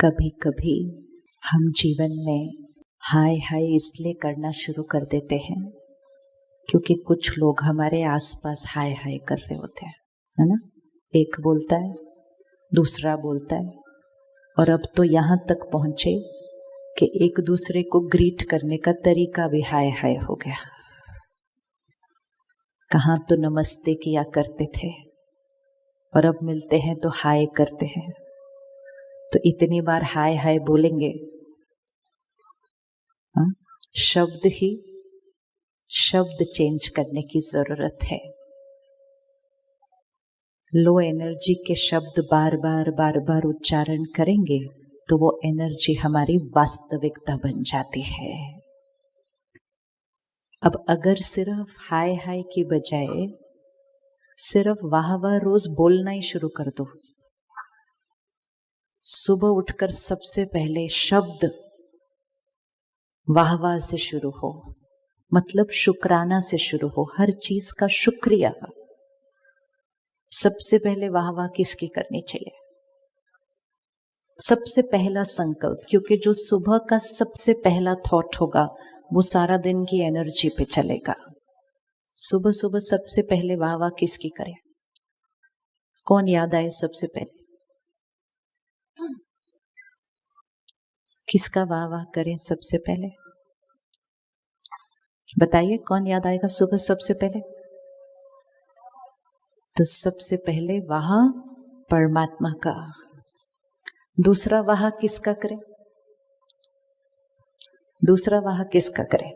कभी कभी हम जीवन में हाय हाय इसलिए करना शुरू कर देते हैं क्योंकि कुछ लोग हमारे आसपास हाय हाय कर रहे होते हैं, है ना। एक बोलता है, दूसरा बोलता है, और अब तो यहाँ तक पहुंचे कि एक दूसरे को ग्रीट करने का तरीका भी हाय हाय हो गया। कहाँ तो नमस्ते किया करते थे और अब मिलते हैं तो हाय करते हैं। तो इतनी बार हाय हाय बोलेंगे, हाँ? शब्द चेंज करने की जरूरत है। लो एनर्जी के शब्द बार बार उच्चारण करेंगे तो वो एनर्जी हमारी वास्तविकता बन जाती है। अब अगर सिर्फ हाय हाय की बजाय सिर्फ वाह वाह रोज बोलना ही शुरू कर दो। सुबह उठकर सबसे पहले शब्द वाह वाह से शुरू हो, मतलब शुक्राना से शुरू हो, हर चीज का शुक्रिया। सबसे पहले वाह वाह किसकी करनी चाहिए? सबसे पहला संकल्प, क्योंकि जो सुबह का सबसे पहला थॉट होगा वो सारा दिन की एनर्जी पे चलेगा। सुबह सुबह सबसे पहले वाह वाह किसकी करें? कौन याद आए सबसे पहले? किसका वाह वाह करें सबसे पहले? बताइए कौन याद आएगा सुबह सबसे पहले? तो सबसे पहले वाह परमात्मा का। दूसरा वाह किसका करें? दूसरा वाह किसका करें?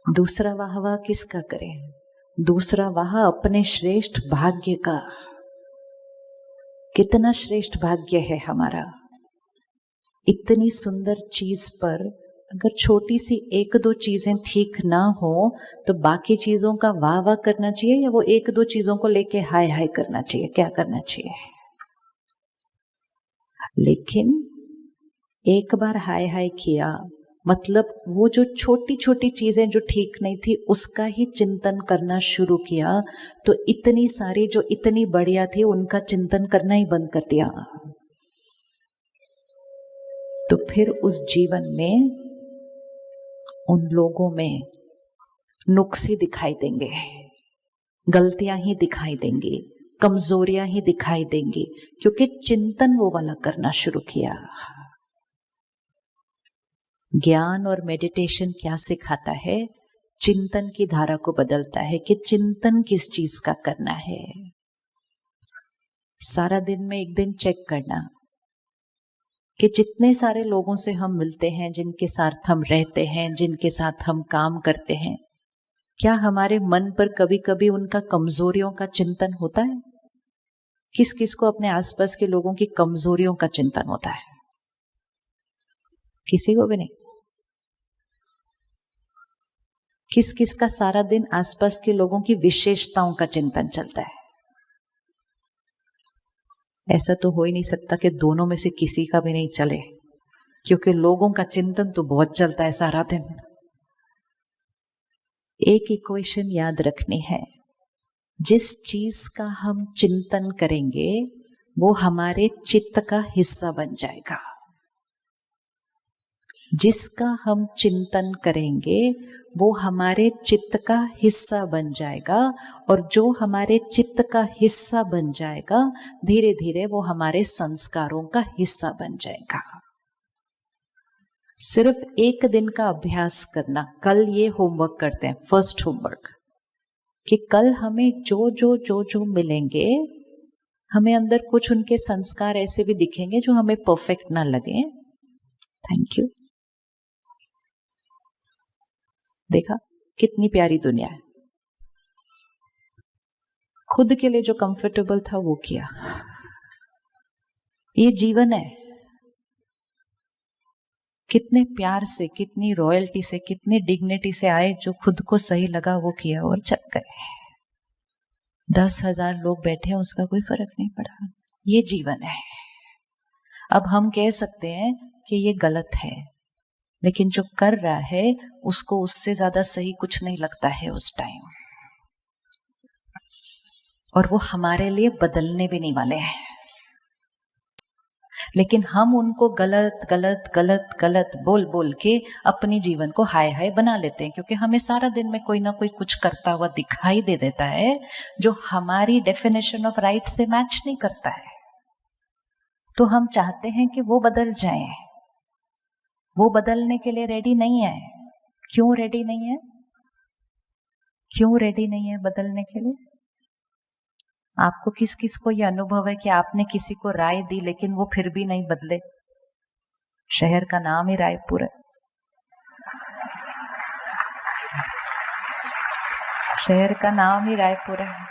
दूसरा वाह वाह किसका करें? दूसरा वाह अपने श्रेष्ठ भाग्य का। कितना श्रेष्ठ भाग्य है हमारा। इतनी सुंदर चीज पर अगर छोटी सी एक दो चीजें ठीक ना हो तो बाकी चीजों का वाह वाह करना चाहिए या वो एक दो चीजों को लेके हाय हाय करना चाहिए? क्या करना चाहिए? लेकिन एक बार हाय हाय किया मतलब वो जो छोटी छोटी चीजें जो ठीक नहीं थी उसका ही चिंतन करना शुरू किया तो इतनी सारी जो इतनी बढ़िया थी उनका चिंतन करना ही बंद कर दिया। तो फिर उस जीवन में उन लोगों में नुक्स ही दिखाई देंगे, गलतियां ही दिखाई देंगी, कमजोरियां ही दिखाई देंगी, क्योंकि चिंतन वो वाला करना शुरू किया। ज्ञान और मेडिटेशन क्या सिखाता है? चिंतन की धारा को बदलता है कि चिंतन किस चीज का करना है। सारा दिन में एक दिन चेक करना कि जितने सारे लोगों से हम मिलते हैं, जिनके साथ हम रहते हैं, जिनके साथ हम काम करते हैं, क्या हमारे मन पर कभी कभी उनका कमजोरियों का चिंतन होता है? किस किस को अपने आसपास के लोगों की कमजोरियों का चिंतन होता है? किसी को भी नहीं। किस किस का सारा दिन आसपास के लोगों की विशेषताओं का चिंतन चलता है? ऐसा तो हो ही नहीं सकता कि दोनों में से किसी का भी नहीं चले, क्योंकि लोगों का चिंतन तो बहुत चलता है सारा दिन। एक इक्वेशन याद रखनी है, जिस चीज का हम चिंतन करेंगे वो हमारे चित्त का हिस्सा बन जाएगा। जिसका हम चिंतन करेंगे वो हमारे चित्त का हिस्सा बन जाएगा, और जो हमारे चित्त का हिस्सा बन जाएगा धीरे धीरे वो हमारे संस्कारों का हिस्सा बन जाएगा। सिर्फ एक दिन का अभ्यास करना। कल ये होमवर्क करते हैं, फर्स्ट होमवर्क, कि कल हमें जो मिलेंगे, हमें अंदर कुछ उनके संस्कार ऐसे भी दिखेंगे जो हमें परफेक्ट ना लगे। Thank you. देखा कितनी प्यारी दुनिया है। खुद के लिए जो कंफर्टेबल था वो किया। ये जीवन है। कितने प्यार से, कितनी रॉयल्टी से, कितनी डिग्निटी से आए, जो खुद को सही लगा वो किया और चल गए। 10,000 लोग बैठे हैं, उसका कोई फर्क नहीं पड़ा। ये जीवन है। अब हम कह सकते हैं कि ये गलत है, लेकिन जो कर रहा है उसको उससे ज्यादा सही कुछ नहीं लगता है उस टाइम, और वो हमारे लिए बदलने भी नहीं वाले हैं। लेकिन हम उनको गलत गलत गलत गलत बोल बोल के अपनी जीवन को हाय हाय बना लेते हैं, क्योंकि हमें सारा दिन में कोई ना कोई कुछ करता हुआ दिखाई दे देता है जो हमारी डेफिनेशन ऑफ राइट से मैच नहीं करता है। तो हम चाहते हैं कि वो बदल जाए, वो बदलने के लिए रेडी नहीं है। क्यों रेडी नहीं है? क्यों रेडी नहीं है बदलने के लिए? आपको किस किस को यह अनुभव है कि आपने किसी को राय दी लेकिन वो फिर भी नहीं बदले? शहर का नाम ही रायपुर है। शहर का नाम ही रायपुर है।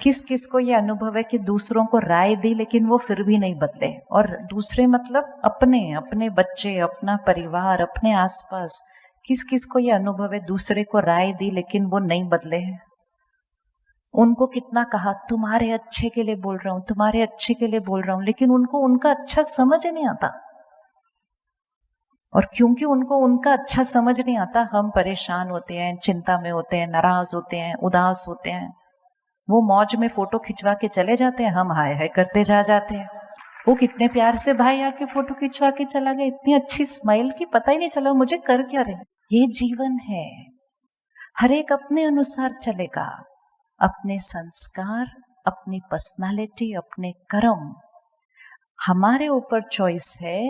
किस किस को यह अनुभव है कि दूसरों को राय दी लेकिन वो फिर भी नहीं बदले? और दूसरे मतलब अपने अपने बच्चे, अपना परिवार, अपने आसपास। किस किस को यह अनुभव है दूसरे को राय दी लेकिन वो नहीं बदले हैं? उनको कितना कहा तुम्हारे अच्छे के लिए बोल रहा हूं, तुम्हारे अच्छे के लिए बोल रहा हूं, लेकिन उनको उनका अच्छा समझ नहीं आता। और क्योंकि उनको उनका अच्छा समझ नहीं आता, हम परेशान होते हैं, चिंता में होते हैं, नाराज होते हैं, उदास होते हैं। वो मौज में फोटो खिंचवा के चले जाते हैं, हम हाय हाय करते जाते हैं। वो कितने प्यार से भाई आके फोटो खिंचवा के चला गया, इतनी अच्छी स्माइल की, पता ही नहीं चला मुझे कर क्या रहे। ये जीवन है, हर एक अपने अनुसार चलेगा। अपने संस्कार, अपनी पर्सनालिटी, अपने कर्म, हमारे ऊपर चॉइस है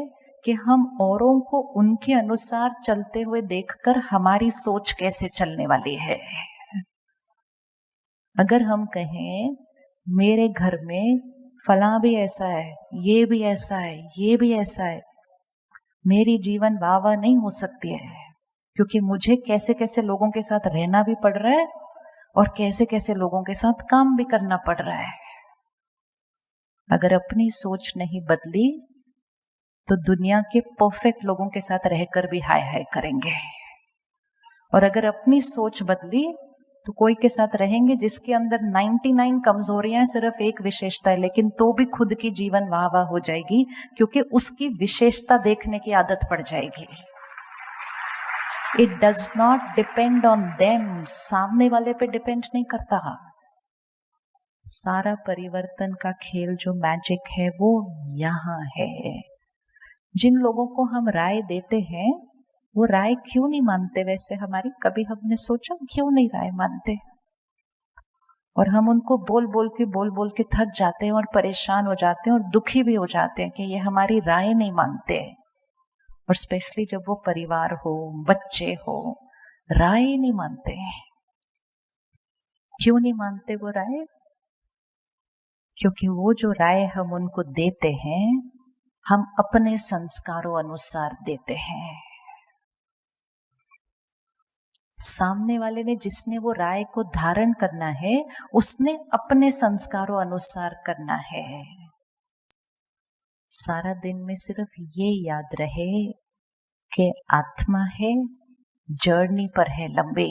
कि हम औरों को उनके अनुसार चलते हुए देखकर हमारी सोच कैसे चलने वाली है। अगर हम कहें मेरे घर में फला भी ऐसा है, ये भी ऐसा है, ये भी ऐसा है, मेरी जीवन वाह वाह नहीं हो सकती है, क्योंकि मुझे कैसे कैसे लोगों के साथ रहना भी पड़ रहा है और कैसे कैसे लोगों के साथ काम भी करना पड़ रहा है। अगर अपनी सोच नहीं बदली तो दुनिया के परफेक्ट लोगों के साथ रहकर भी हाय हाय करेंगे। और अगर अपनी सोच बदली तो कोई के साथ रहेंगे जिसके अंदर 99 कमजोरियां, सिर्फ एक विशेषता है, लेकिन तो भी खुद की जीवन वाह वाह हो जाएगी, क्योंकि उसकी विशेषता देखने की आदत पड़ जाएगी। It does not depend on them, सामने वाले पे डिपेंड नहीं करता। सारा परिवर्तन का खेल जो मैजिक है वो यहाँ है। जिन लोगों को हम राय देते हैं वो राय क्यों नहीं मानते? वैसे हमारी कभी हमने सोचा क्यों नहीं राय मानते? और हम उनको बोल बोल के थक जाते हैं और परेशान हो जाते हैं और दुखी भी हो जाते हैं कि ये हमारी राय नहीं मानते। और स्पेशली जब वो परिवार हो, बच्चे हो, राय नहीं मानते। क्यों नहीं मानते वो राय? क्योंकि वो जो राय हम उनको देते हैं हम अपने संस्कारों अनुसार देते हैं। सामने वाले ने, जिसने वो राय को धारण करना है, उसने अपने संस्कारों अनुसार करना है। सारा दिन में सिर्फ ये याद रहे कि आत्मा है, जर्नी पर है लंबे।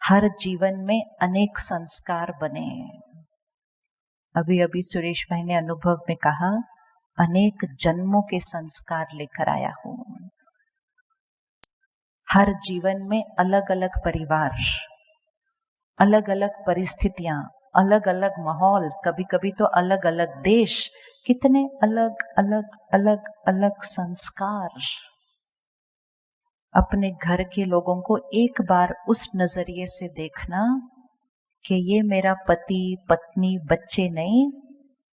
हर जीवन में अनेक संस्कार बने। अभी अभी सुरेश भाई ने अनुभव में कहा, अनेक जन्मों के संस्कार लेकर आया हूं। हर जीवन में अलग अलग परिवार, अलग अलग परिस्थितियां, अलग अलग माहौल, कभी कभी तो अलग अलग देश, कितने अलग अलग अलग अलग संस्कार। अपने घर के लोगों को एक बार उस नजरिए से देखना कि ये मेरा पति, पत्नी, बच्चे नहीं,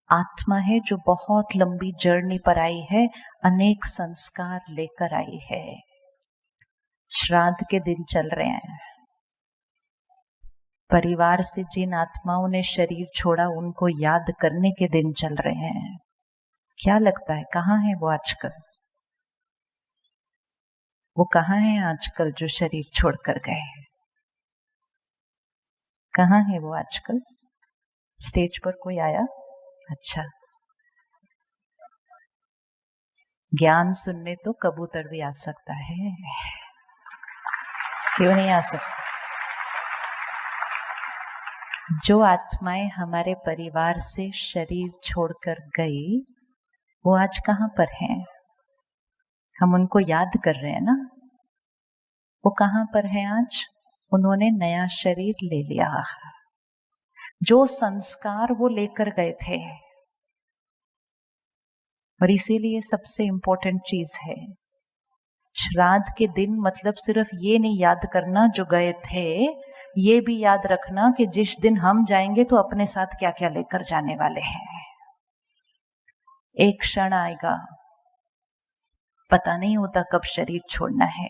आत्मा है जो बहुत लंबी जर्नी पर आई है, अनेक संस्कार लेकर आई है। श्राद्ध के दिन चल रहे हैं। परिवार से जिन आत्माओं ने शरीर छोड़ा उनको याद करने के दिन चल रहे हैं। क्या लगता है कहाँ है वो आजकल? वो कहाँ है आजकल जो शरीर छोड़कर गए? कहाँ है वो आजकल? स्टेज पर कोई आया? अच्छा, ज्ञान सुनने तो कबूतर भी आ सकता है, क्यों नहीं आ सकता? जो आत्माएं हमारे परिवार से शरीर छोड़कर गई वो आज कहाँ पर हैं? हम उनको याद कर रहे हैं ना। वो कहाँ पर है आज? उन्होंने नया शरीर ले लिया। जो संस्कार वो लेकर गए थे और इसीलिए सबसे इंपॉर्टेंट चीज है, श्राद्ध के दिन मतलब सिर्फ ये नहीं याद करना जो गए थे, ये भी याद रखना कि जिस दिन हम जाएंगे तो अपने साथ क्या क्या लेकर जाने वाले हैं। एक क्षण आएगा, पता नहीं होता कब शरीर छोड़ना है।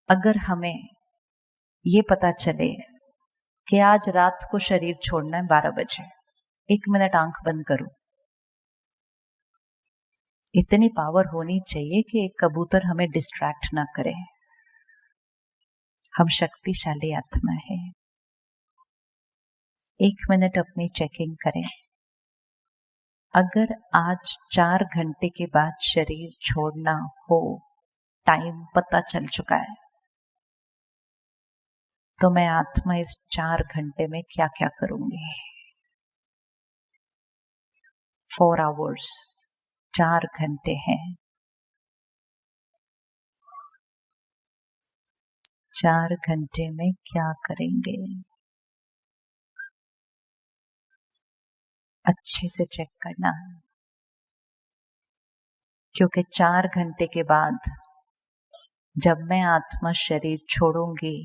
अगर हमें ये पता चले कि आज रात को शरीर छोड़ना है 12 बजे, 1 मिनट आंख बंद करो, इतनी पावर होनी चाहिए कि एक कबूतर हमें डिस्ट्रैक्ट ना करे। हम शक्तिशाली आत्मा है। 1 मिनट अपनी चेकिंग करें। अगर आज 4 घंटे के बाद शरीर छोड़ना हो, टाइम पता चल चुका है, तो मैं आत्मा इस 4 घंटे में क्या क्या करूंगी। 4 आवर्स, 4 घंटे हैं। 4 घंटे में क्या करेंगे, अच्छे से चेक करना। क्योंकि 4 घंटे के बाद जब मैं आत्मा शरीर छोड़ूंगी,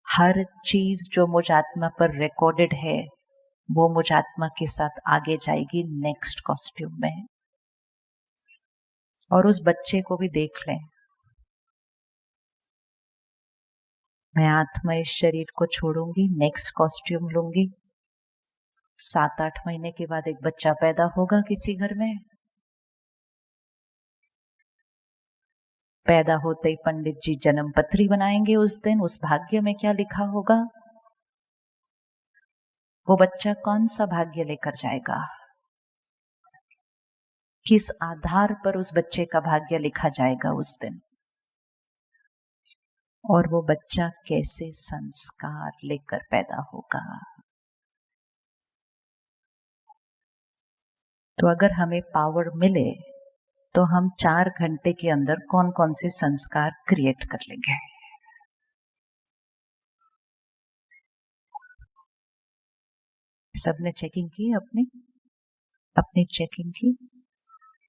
हर चीज जो मुझ आत्मा पर रिकॉर्डेड है वो मुझ आत्मा के साथ आगे जाएगी नेक्स्ट कॉस्ट्यूम में। और उस बच्चे को भी देख लें, मैं आत्मा इस शरीर को छोड़ूंगी, नेक्स्ट कॉस्ट्यूम लूंगी। 7-8 महीने के बाद एक बच्चा पैदा होगा किसी घर में। पैदा होते ही पंडित जी जन्म पत्री बनाएंगे। उस दिन उस भाग्य में क्या लिखा होगा, वो बच्चा कौन सा भाग्य लेकर जाएगा, किस आधार पर उस बच्चे का भाग्य लिखा जाएगा उस दिन, और वो बच्चा कैसे संस्कार लेकर पैदा होगा। तो अगर हमें पावर मिले तो हम 4 घंटे के अंदर कौन कौन से संस्कार क्रिएट कर लेंगे। सबने चेकिंग की, अपनी चेकिंग की।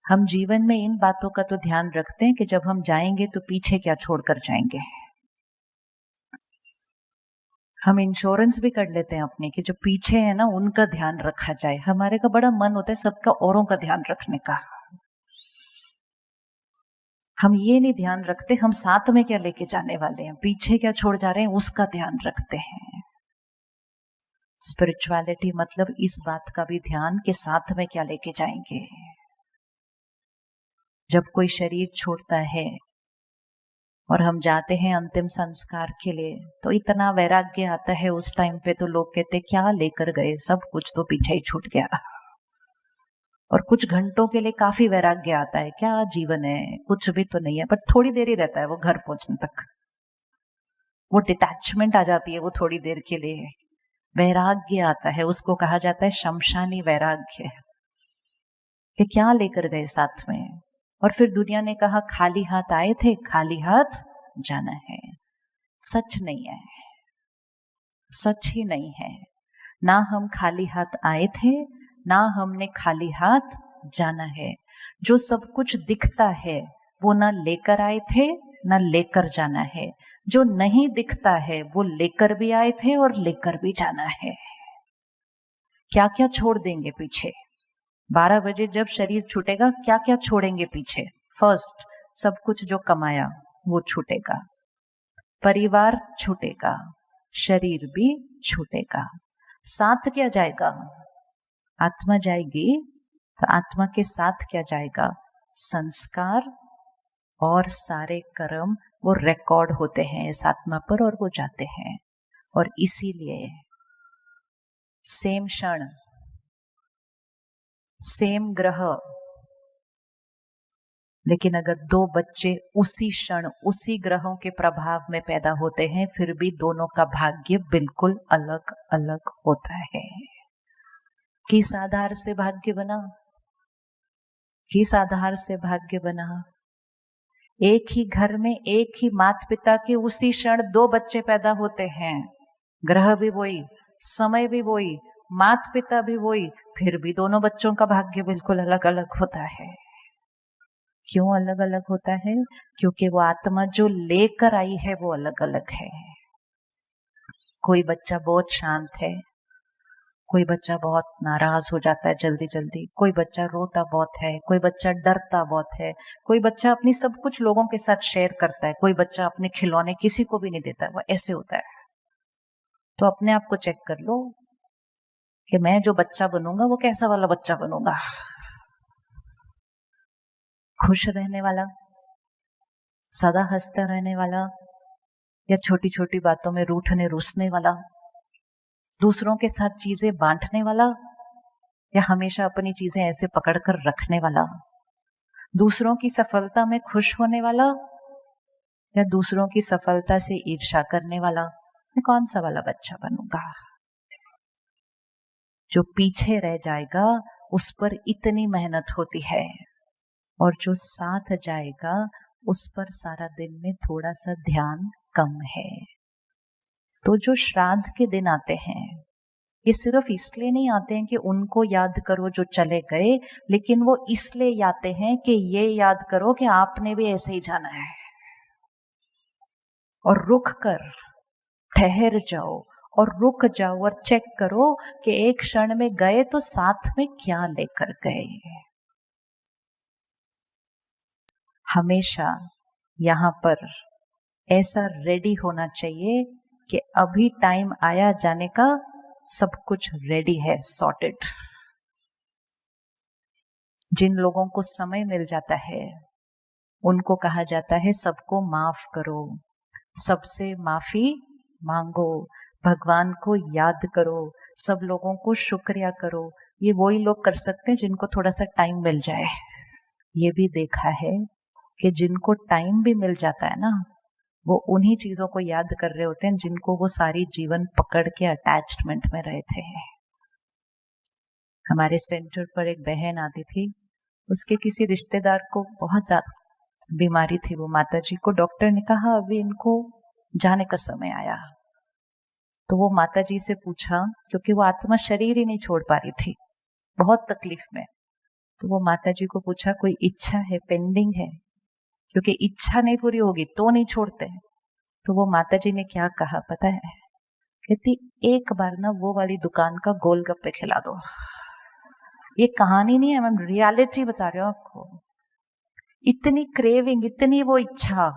हम जीवन में इन बातों का तो ध्यान रखते हैं कि जब हम जाएंगे तो पीछे क्या छोड़कर जाएंगे। हम इंश्योरेंस भी कर लेते हैं अपने कि जो पीछे है ना उनका ध्यान रखा जाए। हमारे का बड़ा मन होता है सबका औरों का ध्यान रखने का। हम ये नहीं ध्यान रखते हम साथ में क्या लेके जाने वाले हैं, पीछे क्या छोड़ जा रहे हैं उसका ध्यान रखते हैं। स्पिरिचुअलिटी मतलब इस बात का भी ध्यान कि साथ में क्या लेके जाएंगे। जब कोई शरीर छोड़ता है और हम जाते हैं अंतिम संस्कार के लिए तो इतना वैराग्य आता है उस टाइम पे, तो लोग कहते क्या लेकर गए, सब कुछ तो पीछे ही छूट गया। और कुछ घंटों के लिए काफी वैराग्य आता है, क्या जीवन है, कुछ भी तो नहीं है, पर थोड़ी देर ही रहता है वो घर पहुंचने तक। वो डिटैचमेंट आ जाती है वो थोड़ी देर के लिए, वैराग्य आता है, उसको कहा जाता है शमशानी वैराग्य, कि क्या लेकर गए साथ में। और फिर दुनिया ने कहा खाली हाथ आए थे, खाली हाथ जाना है। सच नहीं है, सच ही नहीं है। ना हम खाली हाथ आए थे, ना हमने खाली हाथ जाना है। जो सब कुछ दिखता है वो ना लेकर आए थे ना लेकर जाना है। जो नहीं दिखता है वो लेकर भी आए थे और लेकर भी जाना है। क्या क्या छोड़ देंगे पीछे। 12 बजे जब शरीर छूटेगा क्या क्या छोड़ेंगे पीछे। फर्स्ट, सब कुछ जो कमाया वो छूटेगा, परिवार छूटेगा, शरीर भी छूटेगा। साथ क्या जाएगा, आत्मा जाएगी, तो आत्मा के साथ क्या जाएगा, संस्कार और सारे कर्म वो रिकॉर्ड होते हैं इस आत्मा पर और वो जाते हैं। और इसीलिए सेम क्षण, सेम ग्रह, लेकिन अगर 2 बच्चे उसी क्षण उसी ग्रहों के प्रभाव में पैदा होते हैं फिर भी दोनों का भाग्य बिल्कुल अलग अलग होता है। किस आधार से भाग्य बना, किस आधार से भाग्य बना। एक ही घर में एक ही माता पिता के उसी क्षण 2 बच्चे पैदा होते हैं, ग्रह भी वही, समय भी वही, माता पिता भी वही, फिर भी दोनों बच्चों का भाग्य बिल्कुल अलग अलग होता है। क्यों अलग अलग होता है? क्योंकि वो आत्मा जो लेकर आई है वो अलग अलग है। कोई बच्चा बहुत शांत है, कोई बच्चा बहुत नाराज हो जाता है जल्दी जल्दी, कोई बच्चा रोता बहुत है, कोई बच्चा डरता बहुत है, कोई बच्चा अपनी सब कुछ लोगों के साथ शेयर करता है, कोई बच्चा अपने खिलौने किसी को भी नहीं देता, वो ऐसे होता है। तो अपने आप को चेक कर लो कि मैं जो बच्चा बनूंगा वो कैसा वाला बच्चा बनूंगा। खुश रहने वाला, सदा हंसता रहने वाला, या छोटी छोटी बातों में रूठने रूसने वाला, दूसरों के साथ चीजें बांटने वाला, या हमेशा अपनी चीजें ऐसे पकड़कर रखने वाला, दूसरों की सफलता में खुश होने वाला, या दूसरों की सफलता से ईर्ष्या करने वाला। मैं कौन सा वाला बच्चा बनूंगा? जो पीछे रह जाएगा उस पर इतनी मेहनत होती है, और जो साथ जाएगा उस पर सारा दिन में थोड़ा सा ध्यान कम है। तो जो श्राद्ध के दिन आते हैं, ये सिर्फ इसलिए नहीं आते हैं कि उनको याद करो जो चले गए, लेकिन वो इसलिए आते हैं कि ये याद करो कि आपने भी ऐसे ही जाना है। और रुक कर ठहर जाओ और रुक जाओ और चेक करो कि एक क्षण में गए तो साथ में क्या लेकर गए। हमेशा यहां पर ऐसा रेडी होना चाहिए कि अभी टाइम आया जाने का, सब कुछ रेडी है, सॉर्टेड। जिन लोगों को समय मिल जाता है उनको कहा जाता है सबको माफ करो, सबसे माफी मांगो, भगवान को याद करो, सब लोगों को शुक्रिया करो। ये वही लोग कर सकते हैं जिनको थोड़ा सा टाइम मिल जाए। ये भी देखा है कि जिनको टाइम भी मिल जाता है ना, वो उन्हीं चीजों को याद कर रहे होते हैं जिनको वो सारी जीवन पकड़ के अटैचमेंट में रहे थे। हमारे सेंटर पर एक बहन आती थी, उसके किसी रिश्तेदार को बहुत ज्यादा बीमारी थी। वो माताजी को डॉक्टर ने कहा अभी इनको जाने का समय आया। तो वो माताजी से पूछा, क्योंकि वो आत्मा शरीर ही नहीं छोड़ पा रही थी, बहुत तकलीफ में। तो वो माताजी को पूछा कोई इच्छा है, पेंडिंग है? क्योंकि इच्छा नहीं पूरी होगी तो नहीं छोड़ते। तो वो माताजी ने क्या कहा पता है? कहती एक बार ना वो वाली दुकान का गोलगप्पे खिला दो। ये कहानी नहीं है मैम, रियलिटी बता रही हूँ आपको। इतनी क्रेविंग, इतनी वो इच्छा,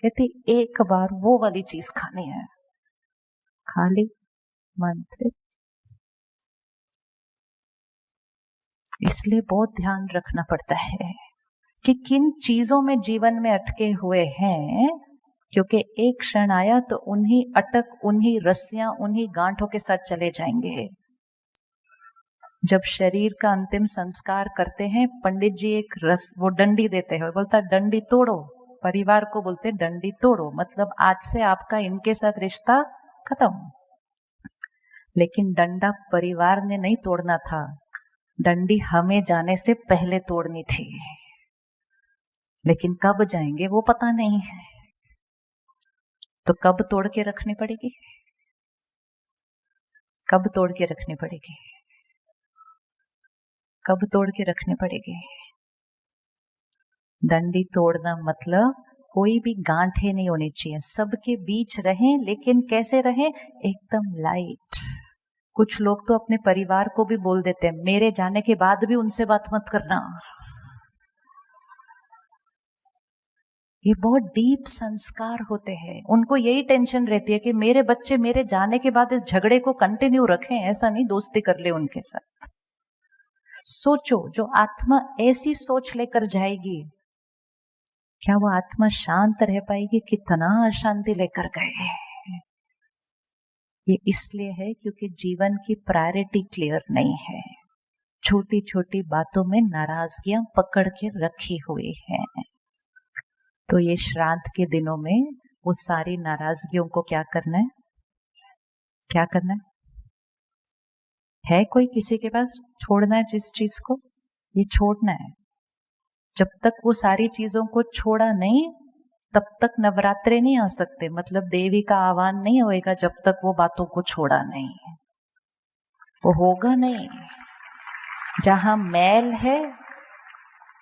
कहती एक बार वो वाली चीज खानी है। खाली मंत्र। इसलिए बहुत ध्यान रखना पड़ता है कि किन चीजों में जीवन में अटके हुए हैं, क्योंकि एक क्षण आया तो उन्हीं अटक, उन्हीं रस्सियां, उन्हीं गांठों के साथ चले जाएंगे। जब शरीर का अंतिम संस्कार करते हैं, पंडित जी एक वो डंडी देते हैं, बोलता डंडी तोड़ो। परिवार को बोलते डंडी तोड़ो, मतलब आज से आपका इनके साथ रिश्ता खत्म। लेकिन डंडा परिवार ने नहीं तोड़ना था, डंडी हमें जाने से पहले तोड़नी थी। लेकिन कब जाएंगे वो पता नहीं है, तो कब तोड़ के रखनी पड़ेगी? कब तोड़ के रखनी पड़ेगी? कब तोड़ के रखने पड़ेगी? डंडी तोड़ना मतलब कोई भी गांठें नहीं होनी चाहिए, सबके बीच रहें, लेकिन कैसे रहें? एकदम लाइट। कुछ लोग तो अपने परिवार को भी बोल देते हैं मेरे जाने के बाद भी उनसे बात मत करना। ये बहुत डीप संस्कार होते हैं। उनको यही टेंशन रहती है कि मेरे बच्चे मेरे जाने के बाद इस झगड़े को कंटिन्यू रखें, ऐसा नहीं दोस्ती कर ले उनके साथ। सोचो, जो आत्मा ऐसी सोच लेकर जाएगी, क्या वो आत्मा शांत रह पाएगी? कितना अशांति लेकर गए। ये इसलिए है क्योंकि जीवन की प्रायोरिटी क्लियर नहीं है। छोटी छोटी बातों में नाराजगियां पकड़ के रखी हुई हैं। तो ये श्राद्ध के दिनों में वो सारी नाराजगियों को क्या करना है? क्या करना है कोई किसी के पास छोड़ना है जिस चीज को? ये छोड़ना है। जब तक वो सारी चीजों को छोड़ा नहीं, तब तक नवरात्रे नहीं आ सकते, मतलब देवी का आह्वान नहीं होएगा जब तक वो बातों को छोड़ा नहीं। वो होगा नहीं। जहां मैल है,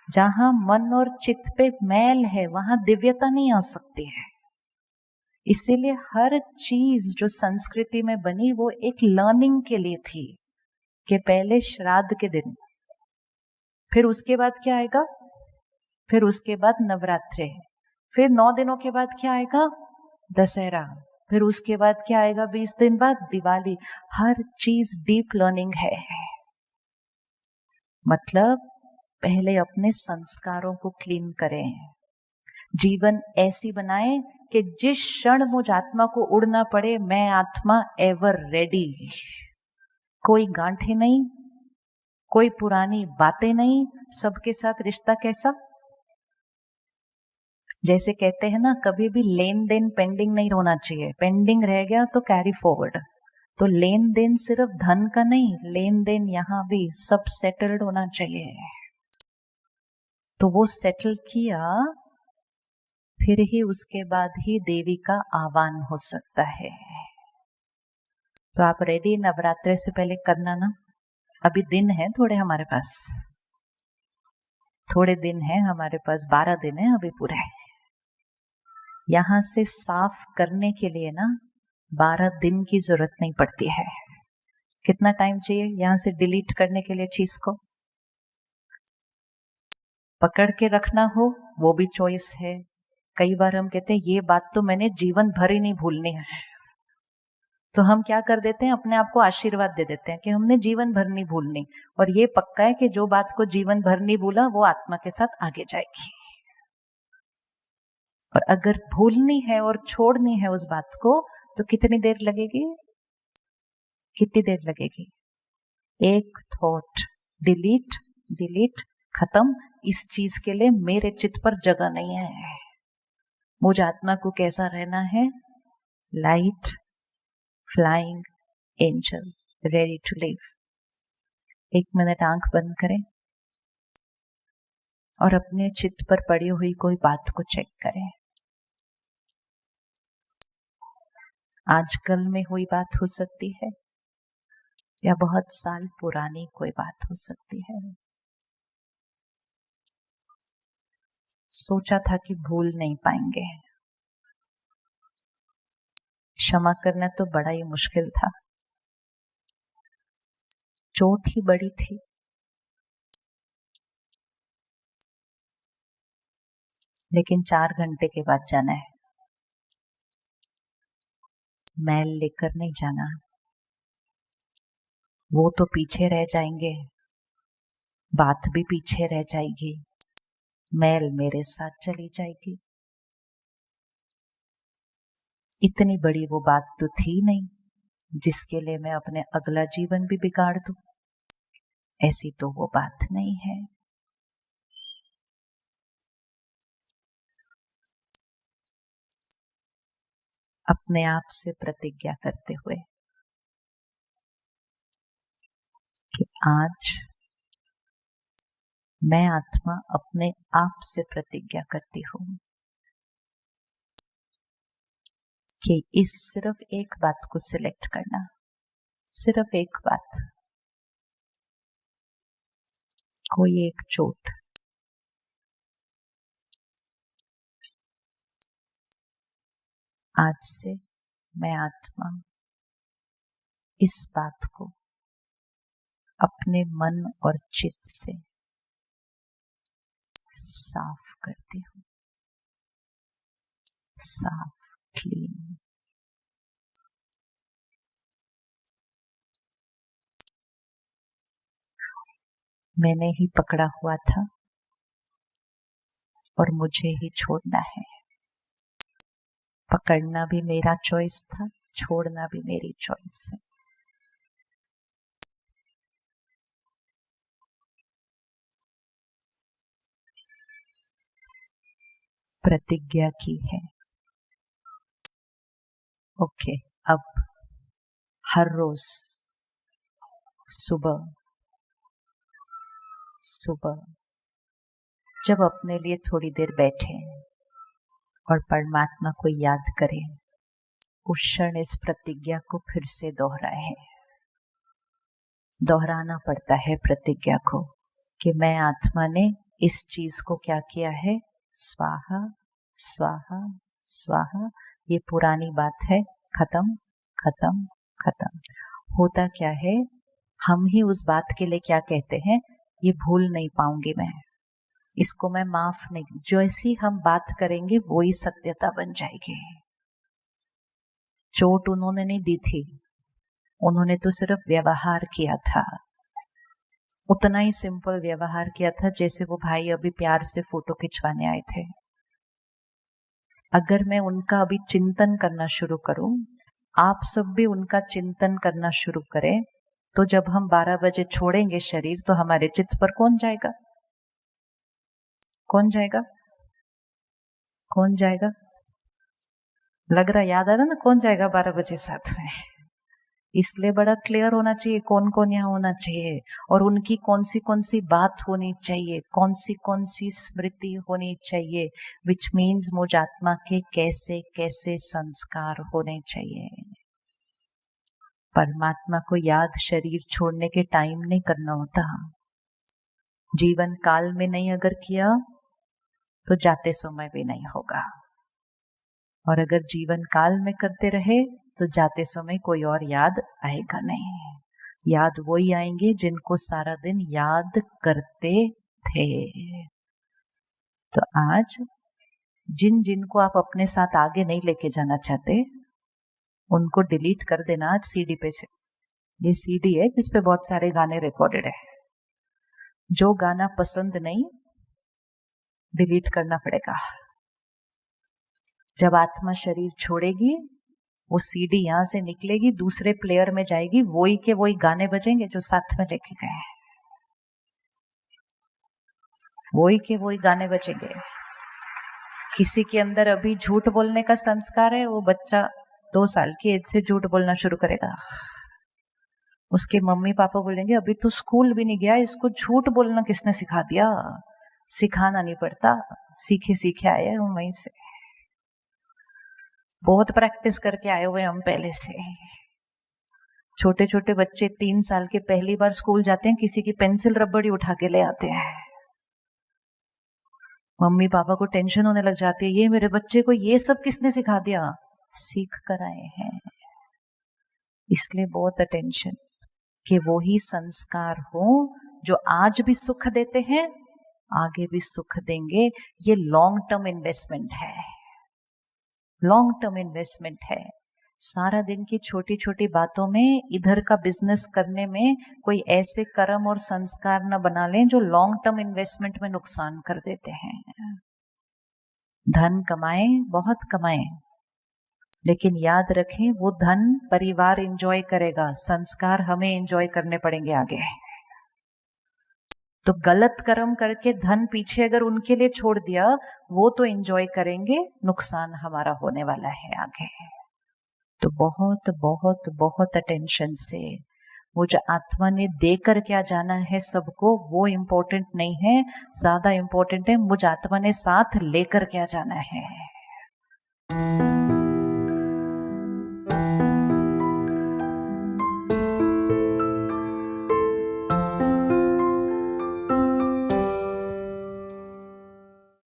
जहां मन और चित्त पे मैल है, वहां दिव्यता नहीं आ सकती है। इसीलिए हर चीज जो संस्कृति में बनी वो एक लर्निंग के लिए थी, कि पहले श्राद्ध के दिन, फिर उसके बाद क्या आएगा, फिर उसके बाद नवरात्रे, फिर 9 दिनों के बाद क्या आएगा, दशहरा, फिर उसके बाद क्या आएगा, 20 दिन बाद दिवाली। हर चीज डीप लर्निंग है। मतलब पहले अपने संस्कारों को क्लीन करें, जीवन ऐसी बनाएं कि जिस क्षण मुझ आत्मा को उड़ना पड़े, मैं आत्मा एवर रेडी। कोई गांठें नहीं, कोई पुरानी बातें नहीं, सबके साथ रिश्ता कैसा, जैसे कहते हैं ना, कभी भी लेन देन पेंडिंग नहीं होना चाहिए। पेंडिंग रह गया तो कैरी फॉरवर्ड। तो लेन देन सिर्फ धन का नहीं, लेन देन यहां भी सब सेटल्ड होना चाहिए। तो वो सेटल किया, फिर ही उसके बाद ही देवी का आह्वान हो सकता है। तो आप रेडी नवरात्रे से पहले करना ना। अभी दिन है थोड़े हमारे पास, थोड़े दिन है हमारे पास, 12 दिन है अभी पूरे। यहां से साफ करने के लिए ना 12 दिन की जरूरत नहीं पड़ती है। कितना टाइम चाहिए यहां से डिलीट करने के लिए चीज को? पकड़ के रखना हो वो भी चॉइस है। कई बार हम कहते हैं ये बात तो मैंने जीवन भर ही नहीं भूलनी है, तो हम क्या कर देते हैं, अपने आप को आशीर्वाद दे देते हैं कि हमने जीवन भर नहीं भूलनी। और ये पक्का है कि जो बात को जीवन भर नहीं भूला वो आत्मा के साथ आगे जाएगी। और अगर भूलनी है और छोड़नी है उस बात को, तो कितनी देर लगेगी, कितनी देर लगेगी? एक थॉट डिलीट, डिलीट, खत्म। इस चीज के लिए मेरे चित्त पर जगह नहीं है। मुझ आत्मा को कैसा रहना है? Light, flying angel, ready to live. 1 minute आंख बंद करें और अपने चित्त पर पड़ी हुई कोई बात को चेक करें। आजकल में हुई बात हो सकती है, या बहुत साल पुरानी कोई बात हो सकती है। सोचा था कि भूल नहीं पाएंगे, क्षमा करना तो बड़ा ही मुश्किल था, चोट ही बड़ी थी। लेकिन 4 घंटे के बाद जाना है, मैल लेकर नहीं जाना। वो तो पीछे रह जाएंगे, बात भी पीछे रह जाएगी, मैल मेरे साथ चली जाएगी। इतनी बड़ी वो बात तो थी नहीं जिसके लिए मैं अपने अगला जीवन भी बिगाड़ दूं। ऐसी तो वो बात नहीं है। अपने आप से प्रतिज्ञा करते हुए कि आज मैं आत्मा अपने आप से प्रतिज्ञा करती हूं कि इस सिर्फ एक बात को सिलेक्ट करना, सिर्फ एक बात, कोई एक चोट, आज से मैं आत्मा इस बात को अपने मन और चित्त से साफ करती हूं, साफ, क्लीन। मैंने ही पकड़ा हुआ था और मुझे ही छोड़ना है। पकड़ना भी मेरा चॉइस था, छोड़ना भी मेरी चॉइस है। प्रतिज्ञा की है। ओके, अब हर रोज सुबह सुबह जब अपने लिए थोड़ी देर बैठे और परमात्मा को याद करें, उस क्षण इस प्रतिज्ञा को फिर से दोहराएं। दोहराना पड़ता है प्रतिज्ञा को कि मैं आत्मा ने इस चीज को क्या किया है, स्वाहा स्वाहा स्वाहा। ये पुरानी बात है, खत्म खत्म खत्म। होता क्या है, हम ही उस बात के लिए क्या कहते हैं, ये भूल नहीं पाऊंगी मैं, इसको मैं माफ नहीं। जैसी हम बात करेंगे वो ही सत्यता बन जाएगी। चोट उन्होंने नहीं दी थी, उन्होंने तो सिर्फ व्यवहार किया था, उतना ही सिंपल व्यवहार किया था जैसे वो भाई अभी प्यार से फोटो खिंचवाने आए थे। अगर मैं उनका अभी चिंतन करना शुरू करूं, आप सब भी उनका चिंतन करना शुरू करें, तो जब हम 12 बजे छोड़ेंगे शरीर तो हमारे चित्त पर कौन जाएगा, कौन जाएगा, कौन जाएगा? लग रहा याद आ रहा ना, कौन जाएगा 12 बजे साथ में। इसलिए बड़ा क्लियर होना चाहिए कौन कौन यहाँ होना चाहिए और उनकी कौन सी बात होनी चाहिए, कौन सी स्मृति होनी चाहिए, विच मीन्स मुझ आत्मा के कैसे कैसे संस्कार होने चाहिए। परमात्मा को याद शरीर छोड़ने के टाइम नहीं करना होता, जीवन काल में नहीं अगर किया तो जाते समय भी नहीं होगा, और अगर जीवन काल में करते रहे तो जाते समय कोई और याद आएगा नहीं। याद वही आएंगे जिनको सारा दिन याद करते थे। तो आज जिन जिनको आप अपने साथ आगे नहीं लेके जाना चाहते उनको डिलीट कर देना आज सीडी पे से। ये सीडी है जिसपे बहुत सारे गाने रिकॉर्डेड है, जो गाना पसंद नहीं डिलीट करना पड़ेगा। जब आत्मा शरीर छोड़ेगी वो सीडी यहां से निकलेगी, दूसरे प्लेयर में जाएगी, वही के वही गाने बजेंगे जो साथ में लेके गए, वही के वही गाने बजेंगे। किसी के अंदर अभी झूठ बोलने का संस्कार है, वो बच्चा 2 साल की एज से झूठ बोलना शुरू करेगा। उसके मम्मी पापा बोलेंगे अभी तो स्कूल भी नहीं गया, इसको झूठ बोलना किसने सिखा दिया? सिखाना नहीं पड़ता, सीखे सीखे आए हम वहीं से, बहुत प्रैक्टिस करके आए हुए हम पहले से। छोटे छोटे बच्चे 3 साल के पहली बार स्कूल जाते हैं, किसी की पेंसिल रबड़ी उठा के ले आते हैं, मम्मी पापा को टेंशन होने लग जाती है, ये मेरे बच्चे को ये सब किसने सिखा दिया? सीख कर आए हैं। इसलिए बहुत अटेंशन कि वो ही संस्कार हो जो आज भी सुख देते हैं, आगे भी सुख देंगे। ये लॉन्ग टर्म इन्वेस्टमेंट है, लॉन्ग टर्म इन्वेस्टमेंट है। सारा दिन की छोटी छोटी बातों में इधर का बिजनेस करने में कोई ऐसे कर्म और संस्कार न बना लें जो लॉन्ग टर्म इन्वेस्टमेंट में नुकसान कर देते हैं। धन कमाएं, बहुत कमाएं, लेकिन याद रखें वो धन परिवार एंजॉय करेगा, संस्कार हमें एंजॉय करने पड़ेंगे आगे। तो गलत कर्म करके धन पीछे अगर उनके लिए छोड़ दिया, वो तो एंजॉय करेंगे, नुकसान हमारा होने वाला है आगे। तो बहुत बहुत बहुत अटेंशन से, वो जो आत्मा ने देकर क्या जाना है सबको, वो इम्पोर्टेंट नहीं है, ज्यादा इम्पोर्टेंट है मुझ आत्मा ने साथ लेकर क्या जाना है।